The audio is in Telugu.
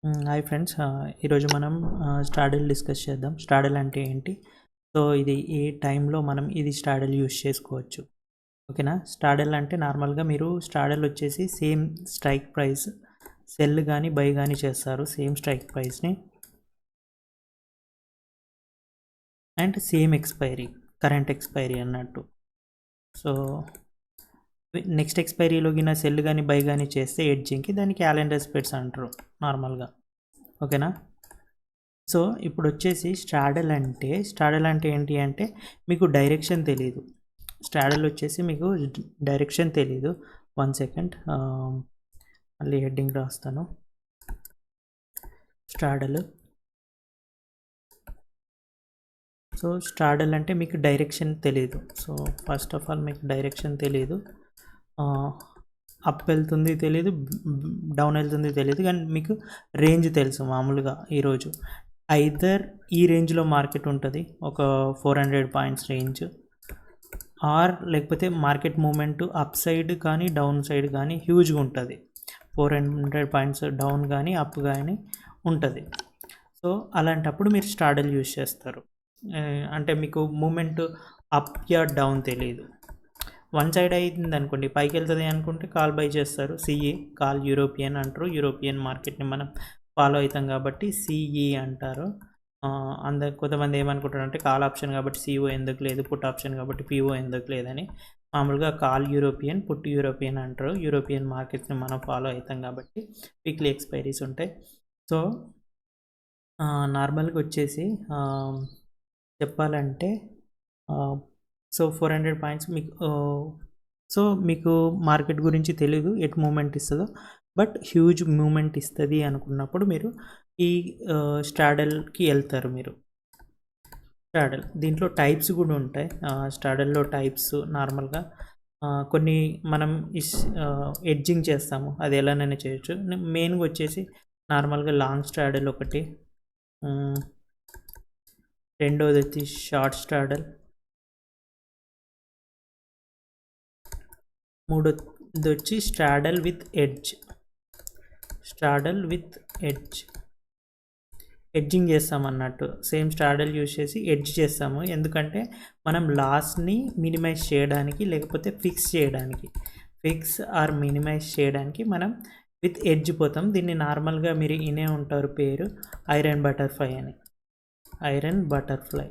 Hi friends. ఈరోజు మనం స్ట్రాడల్ డిస్కస్ చేద్దాం. స్ట్రాడల్ అంటే ఏంటి? సో ఇది ఏ టైంలో మనం ఇది స్ట్రాడల్ యూస్ చేసుకోవచ్చు, ఓకేనా? స్ట్రాడల్ అంటే నార్మల్గా మీరు స్ట్రాడల్ వచ్చేసి సేమ్ స్ట్రైక్ ప్రైస్ సెల్ కానీ బై కానీ చేస్తారు, సేమ్ స్ట్రైక్ ప్రైస్ని and same expiry, current expiry అన్నట్టు. సో నెక్స్ట్ ఎక్స్పైరీలోగిన సెల్ కానీ బై కానీ చేస్తే ఎడ్జింగ్కి దాన్ని క్యాలెండర్ స్ప్రెడ్స్ అంటారు నార్మల్గా, ఓకేనా? సో ఇప్పుడు వచ్చేసి స్ట్రాడల్ అంటే ఏంటి అంటే మీకు డైరెక్షన్ తెలియదు. స్ట్రాడల్ వచ్చేసి మీకు డైరెక్షన్ తెలియదు. 1 సెకండ్, మళ్ళీ హెడ్డింగ్ రాస్తాను. స్ట్రాడల్. సో స్ట్రాడల్ అంటే మీకు డైరెక్షన్ తెలియదు. సో ఫస్ట్ ఆఫ్ ఆల్ మీకు డైరెక్షన్ తెలియదు, అప్ వెళ్తుంది తెలియదు, డౌన్ వెళ్తుంది తెలియదు, కానీ మీకు రేంజ్ తెలుసు. మామూలుగా ఈరోజు ఐదర్ ఈ రేంజ్లో మార్కెట్ ఉంటుంది, ఒక 400 పాయింట్స్ రేంజ్, ఆర్ లేకపోతే మార్కెట్ మూమెంట్ అప్ సైడ్ కానీ డౌన్ సైడ్ కానీ హ్యూజ్గా ఉంటుంది. 400 పాయింట్స్ డౌన్ కానీ అప్ కానీ ఉంటుంది. సో అలాంటప్పుడు మీరు స్ట్రాడల్ యూజ్ చేస్తారు. అంటే మీకు మూమెంట్ అప్ యా డౌన్ తెలియదు. వన్ సైడ్ అయింది అనుకోండి, పైకి వెళ్తుంది అనుకుంటే కాల్ బై చేస్తారు. సిఈ, కాల్ యూరోపియన్ అంటారు. యూరోపియన్ మార్కెట్ని మనం ఫాలో అవుతాం కాబట్టి సిఈ అంటారు. కొంతమంది ఏమనుకుంటారు అంటే కాల్ ఆప్షన్ కాబట్టి సిఓ ఎందుకు లేదు, పుట్ ఆప్షన్ కాబట్టి పిఓ ఎందుకు లేదని. మామూలుగా కాల్ యూరోపియన్, పుట్ యూరోపియన్ అంటారు. యూరోపియన్ మార్కెట్స్ని మనం ఫాలో అవుతాం కాబట్టి వీక్లీ ఎక్స్పైరీస్ ఉంటాయి. సో నార్మల్గా వచ్చేసి చెప్పాలంటే సో 400 పాయింట్స్ మీకు, సో మీకు మార్కెట్ గురించి తెలీదు ఎట్ మూమెంట్ ఇస్తుందో, బట్ హ్యూజ్ మూమెంట్ ఇస్తుంది అనుకున్నప్పుడు మీరు ఈ స్ట్రాడల్కి వెళ్తారు. మీరు స్ట్రాడల్ దీంట్లో టైప్స్ కూడా ఉంటాయి. స్ట్రాడల్లో టైప్స్ నార్మల్గా కొన్ని మనం ఎడ్జింగ్ చేస్తాము, అది ఎలానైనా చేయొచ్చు. మెయిన్గా వచ్చేసి నార్మల్గా లాంగ్ స్ట్రాడల్ ఒకటి, రెండోది వచ్చి షార్ట్ స్ట్రాడల్, మూడోది వచ్చి స్ట్రాడల్ విత్ ఎడ్జ్. ఎడ్జింగ్ చేస్తాం అన్నట్టు, సేమ్ స్ట్రాడల్ యూజ్ చేసి ఎడ్జ్ చేస్తాము. ఎందుకంటే మనం లాస్ని మినిమైజ్ చేయడానికి, లేకపోతే ఫిక్స్ ఆర్ మినిమైజ్ చేయడానికి మనం విత్ ఎడ్జ్ పోతాం. దీన్ని నార్మల్గా మీరు ఇనే ఉంటారు పేరు ఐరన్ బటర్ఫ్లై అని. Iron butterfly